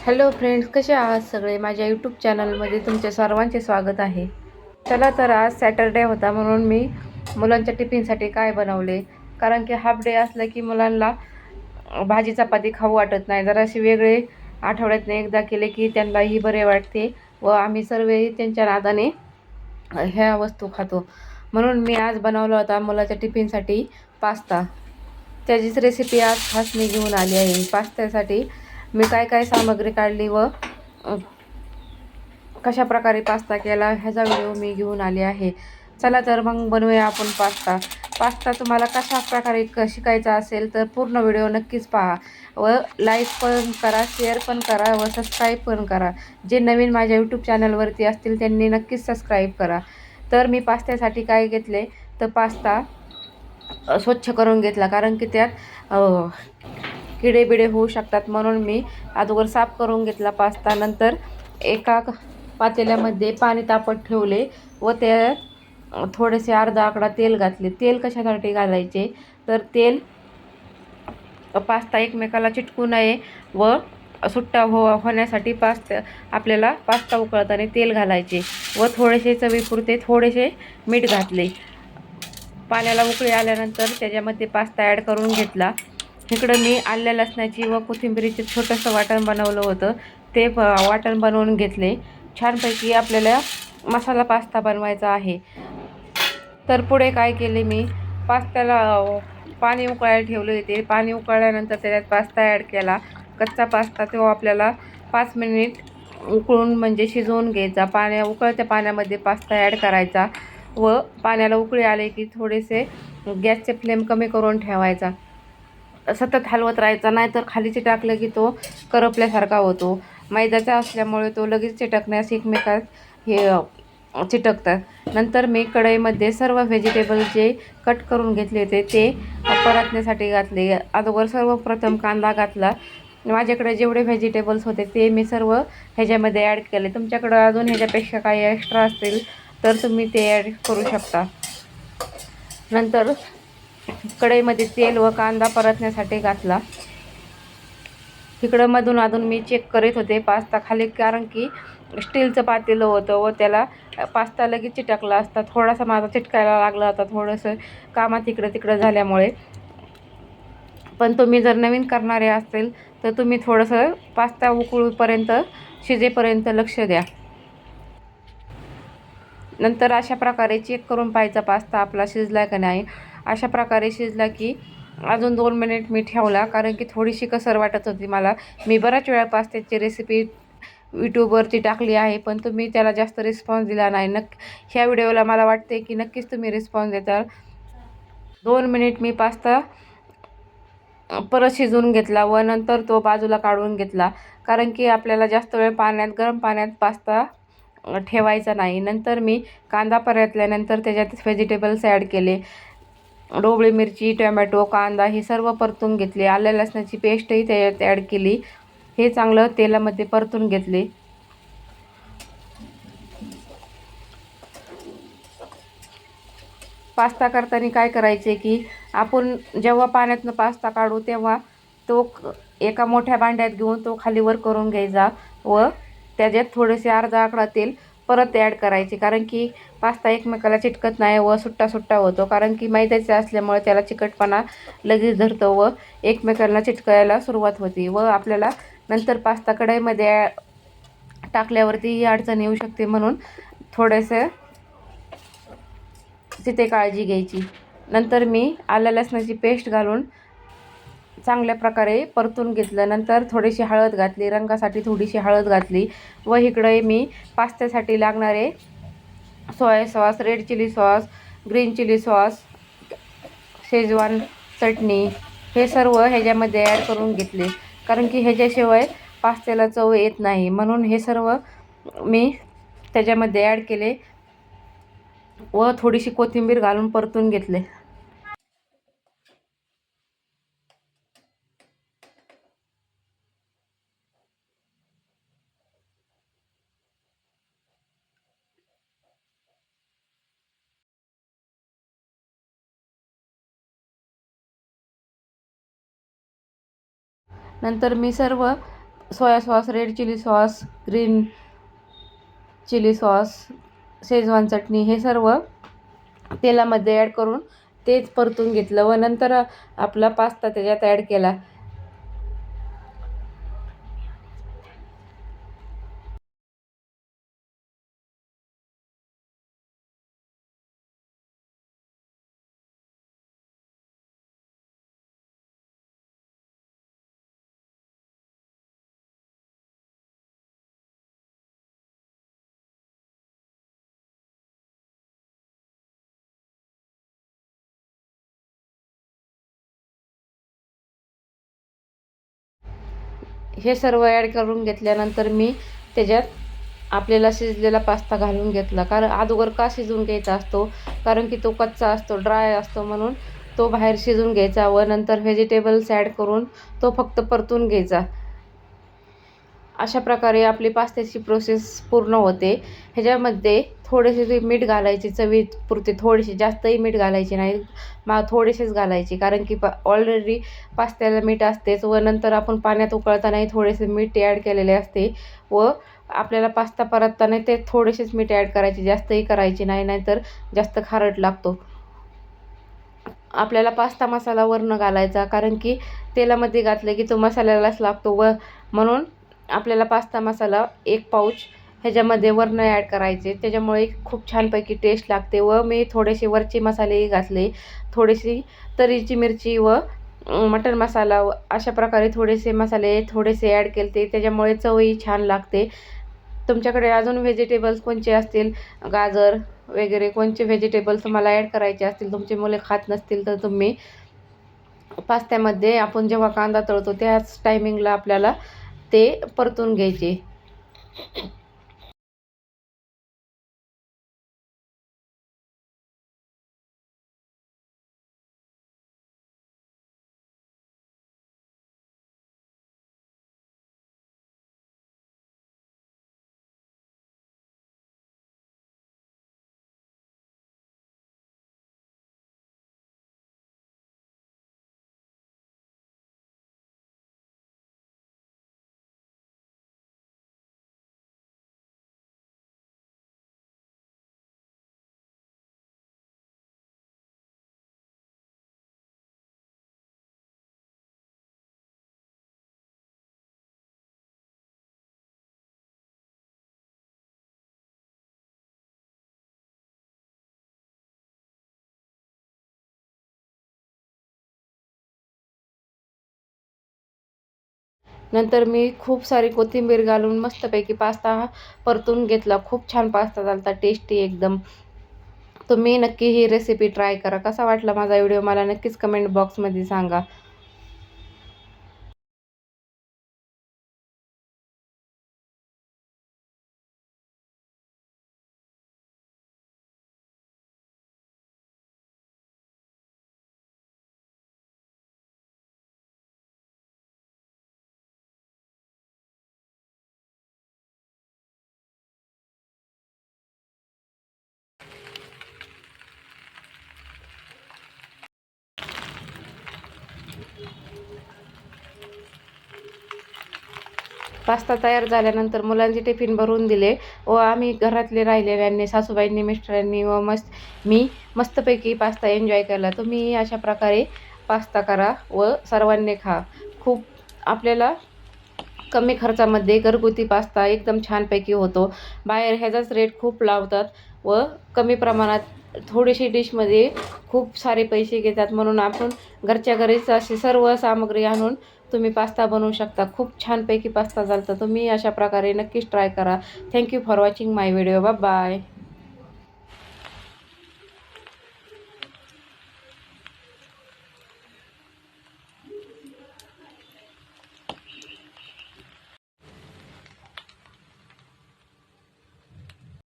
Hello friends, कसे आहात सगळे? माझ्या यूट्यूब चॅनलमध्ये तुमचे सर्वांचे स्वागत आहे. चला तर आज सॅटरडे होता म्हणून मी मुलांच्या टिफिनसाठी काय बनवले. कारण की हाफ डे असलं की मुलांना भाजी चपाती खाऊ वाटत नाही. जराशी वेगळे आठवड्यातून एकदा केले की त्यांनाही बरे वाटते व आम्ही सर्वही त्यांच्या नादाने ह्या वस्तू खातो. म्हणून मी आज बनवला होता मुलाच्या टिफिनसाठी पास्ता. त्याचीच रेसिपी आज खास मी घेऊन आली आहे. पास्त्यासाठी मी काय काय सामग्री काढली व कशा प्रकारे पास्ता केला ह्याचा व्हिडिओ मी घेऊन आले आहे. चला तर मग बनवूया आपण पास्ता. पास्ता तुम्हाला कशा प्रकारे शिकायचा असेल तर पूर्ण व्हिडिओ नक्कीच पहा व लाईक पण करा, शेअर पण करा व सबस्क्राईब पण करा. जे नवीन माझ्या यूट्यूब चॅनलवरती असतील त्यांनी नक्कीच सबस्क्राईब करा. तर मी पास्त्यासाठी काय घेतले तर पास्ता स्वच्छ करून घेतला, कारण की त्यात किडे बिडे होऊ शकतात म्हणून मी अगोदर साफ करून घेतला पास्ता. नंतर एका पातेल्यामध्ये पाणी तापत ठेवले व त्यात थोडेसे अर्धा आकडा तेल घातले. तेल कशासाठी घालायचे तर तेल पास्ता एकमेकाला चिटकू नये व सुट्टा होण्यासाठी आपल्याला पास्ता उकळताना तेल घालायचे व थोडेसे चवीपुरते थोडेसे मीठ घातले. पाण्याला उकळी आल्यानंतर त्याच्यामध्ये पास्ता ॲड करून घेतला. इकडं मी आल्या लसणाची व कोथिंबीरीचे छोटंसं वाटण बनवलं होतं, ते वाटण बनवून घेतले. छानपैकी आपल्याला मसाला पास्ता बनवायचा आहे. तर पुढे काय केले, मी पास्त्याला पाणी उकळायला ठेवले होते. पाणी उकळल्यानंतर त्याच्यात पास्ता ॲड केला. कच्चा पास्ता तो आपल्याला 5 मिनिट उकळून म्हणजे शिजवून घ्यायचा. उकळत्या पाण्यामध्ये पास्ता ॲड करायचा व पाण्याला उकळी आले की थोडेसे गॅसचे फ्लेम कमी करून ठेवायचा. सतत हलवत राहायचा, नाहीतर खालीचे टाकलं की तो करपल्यासारखा होतो. मैद्याचा असल्यामुळे तो लगेच चिटकण्यास एकमेकात हे चिटकतात. नंतर मी कढईमध्ये सर्व व्हेजिटेबल जे कट करून घेतले होते ते परतण्यासाठी घातले. अगोदर सर्वप्रथम कांदा घातला. माझ्याकडे जेवढे व्हेजिटेबल्स होते ते मी सर्व ह्याच्यामध्ये ॲड केले. तुमच्याकडं अजून ह्याच्यापेक्षा काही एक्स्ट्रा असतील तर तुम्ही ते ॲड करू शकता. नंतर कढईमध्ये तेल व कांदा परतण्यासाठी घातला. इकडं मधून अधून मी चेक करीत होते पास्ता खाली, कारण की स्टीलचं पातेलं होतं व त्याला पास्ता लगेच चिटकला असता. थोडासा माझा चिटकायला लागला होता, थोडंसं कामात इकडं तिकडं झाल्यामुळे. पण तुम्ही जर नवीन करणारे असेल तर तुम्ही थोडंसं पास्ता उकळूपर्यंत शिजेपर्यंत लक्ष द्या. नंतर अशा प्रकारे चेक करून पाहायचा पास्ता आपला शिजला का नाही. अशा प्रकारे शिजला की अजून 2 मिनिट मी ठेवला, कारण की थोडीशी कसर वाटत होती मला. मी बऱ्याच वेळा पास्त्याची रेसिपी यूट्यूबवरती टाकली आहे, पण तुम्ही त्याला जास्त रिस्पॉन्स दिला नाही. ह्या व्हिडिओला मला वाटते की नक्कीच तुम्ही रिस्पॉन्स देताल. 2 मिनिट मी पास्ता परत शिजवून घेतला व नंतर तो बाजूला काढून घेतला, कारण की आपल्याला जास्त वेळ गरम पाण्यात पास्ता ठेवायचा नाही. नंतर मी कांदा परतल्यानंतर त्याच्यात व्हेजिटेबल्स ॲड केले. ढोबळी मिरची, टोमॅटो, कांदा हे सर्व परतून घेतले. आल्या लसणाची पेस्टही त्याच्यात ॲड केली. हे चांगलं तेलामध्ये परतून घेतले. पास्ता करताना काय करायचे की आपण जेव्हा पाण्यातनं पास्ता काढू तेव्हा तो एका मोठ्या भांड्यात घेऊन तो खालीवर करून घ्यायचा व त्याच्यात थोडेसे अर्धा आकडा तेल परत ॲड करायचे, कारण की पास्ता एकमेकाला चिटकत नाही व सुट्टा सुट्टा होतो. कारण की मैद्याचे असल्यामुळे त्याला चिकटपणा लगेच धरतो व एकमेकांना चिटकायला सुरुवात होती व आपल्याला नंतर पास्ता कढईमध्ये टाकल्यावरती ही अडचण येऊ शकते. म्हणून थोडेसे तिथे काळजी घ्यायची. नंतर मी आलं लसणाची पेस्ट घालून चांगल्या प्रकारे परतून घेतलं. नंतर थोडीशी हळद घातली, रंगासाठी थोडीशी हळद घातली व इकडे मी पास्त्यासाठी लागणारे soya sauce, red chilli sauce, green chilli sauce, Schezwan चटणी हे सर्व ह्याच्यामध्ये ॲड करून घेतले, कारण की ह्याच्याशिवाय पास्त्याला चव येत नाही. म्हणून हे सर्व मी त्याच्यामध्ये ॲड केले व थोडीशी कोथिंबीर घालून परतून घेतले. नंतर मी सर्व soya sauce, red chilli sauce, green chilli sauce, Schezwan चटणी हे सर्व तेलामध्ये ॲड करून तेच परतून घेतलं व नंतर आपला पास्ता त्याच्यात ॲड केला. हे सर्व ॲड करून घेतल्यानंतर मी त्याच्यात आपल्याला शिजलेला पास्ता घालून घेतला. कारण अगोदर का शिजवून घ्यायचा असतो, कारण की तो कच्चा असतो, ड्राय असतो, म्हणून तो बाहेर शिजून घ्यायचा व नंतर व्हेजिटेबल्स ॲड करून तो फक्त परतून घ्यायचा. अशा प्रकारे आपली पास्त्याची प्रोसेस पूर्ण होते. ह्याच्यामध्ये थोडेसे मीठ घालायचे, चवीपुरते थोडेसे, जास्तही मीठ घालायचे नाही, थोडेसेच घालायचे, कारण की ऑलरेडी पास्त्याला मीठ असतेच व नंतर आपण पाण्यात उकळतानाही थोडेसे मीठ ॲड केलेले असते व आपल्याला पास्ता परतताना ते थोडेसेच मीठ ॲड करायचे, जास्तही करायचे नाही, नाहीतर जास्त खारट लागतो. आपल्याला पास्ता मसाला वरनं घालायचा, कारण की तेलामध्ये घातलं की तो मसाल्यालाच लागतो व म्हणून आपल्याला पास्ता मसाला 1 पाऊच ह्याच्यामध्ये वरनं ॲड करायचे. त्याच्यामुळे खूप छानपैकी टेस्ट लागते व मी थोडेसे वरचे मसालेही घातले, थोडीशी तरीची मिरची व मटन मसाला अशा प्रकारे थोडेसे मसाले थोडेसे ॲड केले, त्याच्यामुळे चवही छान लागते. तुमच्याकडे अजून व्हेजिटेबल्स कोणते असतील, गाजर वगैरे कोणते व्हेजिटेबल्स तुम्हाला ॲड करायचे असतील, तुमचे मुले खात नसतील, तर तुम्ही पास्त्यामध्ये आपण जेव्हा कांदा तळतो त्याच टायमिंगला आपल्याला ते परतून घ्यायचे. नंतर मी खूप सारी कोथिंबीर घालून मस्तपैकी पास्ता परतून घेतला. खूप छान पास्ता झाला, टेस्टी एकदम. तुम्ही नक्की ही रेसिपी ट्राय करा. कसा वाटला माझा व्हिडिओ मला नक्कीच कमेंट बॉक्समध्ये सांगा. पास्ता तयार झाल्यानंतर मुलांचे टिफिन भरून दिले व आम्ही घरातले राहिलेल्यांनी, सासूबाईंनी, मिस्टरांनी व मी मस्तपैकी पास्ता एन्जॉय केला. तुम्ही अशा प्रकारे पास्ता करा व सर्वांनी खा. खूप आपल्याला कमी खर्चामध्ये घरगुती पास्ता एकदम छानपैकी होतो. बाहेर ह्याचाच रेट खूप लावतात व कमी प्रमाणात थोडीशी डिशमध्ये खूप सारे पैसे घेतात, म्हणून आपण घरच्या घरीच अशी सर्व सामग्री आणून तुम्ही पास्ता बनवू शकता. खूप छानपैकी पास्ता झाला. तुम्ही अशा प्रकारे नक्कीच ट्राय करा. Thank you for watching my video. Bye bye.